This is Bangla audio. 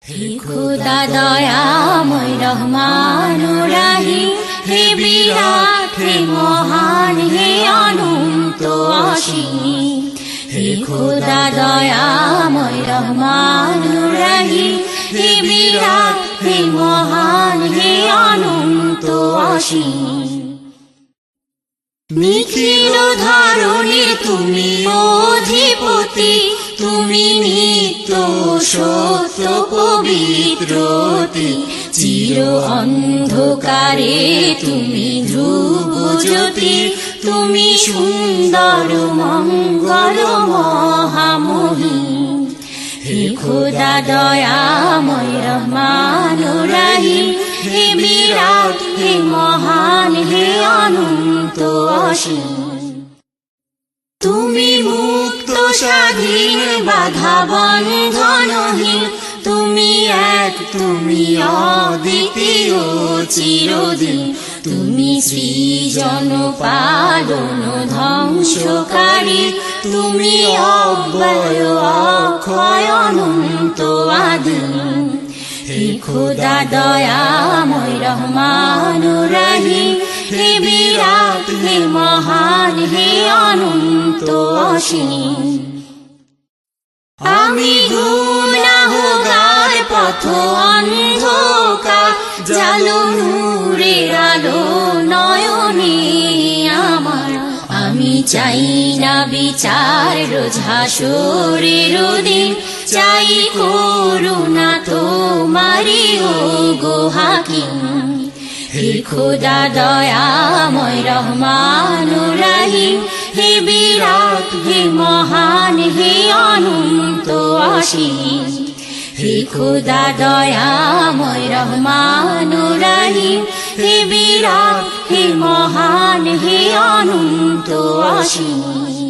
হে খোদা দয়াময় রহমান রাহিম, হে বিরাট, হে মহান, হে অনন্ত অসীম। হে খোদা দয়াময় রহমান রাহিম, হে বিরাট, হে মহান, হে অনন্ত অসীম। নিখিল ধরণীর তুমি অধিপতি, তুমি নিত্য সত্য পবিত্রতি। চির অন্ধকারে তুমি ধ্রুব জ্যোতি, তুমি সুন্দর মঙ্গল মহামহিম। হে খোদা দয়াময় রহমান রাহিম, হে বিরাট, হে মহান, হে অনন্ত অসীম। তুমি মুক্ত স্বাধীন বাধা বন্ধনহীন, তুমি এক, তুমি অদ্বিতীয় চিরদিন। তুমি সৃজন পালন ধ্বংসকারী, তুমি অব্যয় অক্ষয় অনন্ত আদিম। হে খোদা দয়াময় রহমান রাহিম, হে বিরাট, হে মহান, হে অনন্ত অসীম। আমি গুনাহগার পথ অন্ধকার, জালো নূরের আলো নয়নে আমার। আমি চাই না বিচার রোজ হাসরের দিন, চাই করুণা তোমারি ও গো হাকিম। হে খোদা দয়াময় রহমান রাহিম, হে বিরাট, হে মহান, হে অনন্ত অসীম। হে খোদা দয়াময় রহমান রাহিম, হে বিরাট, হে মহান, হে অনন্ত অসীম।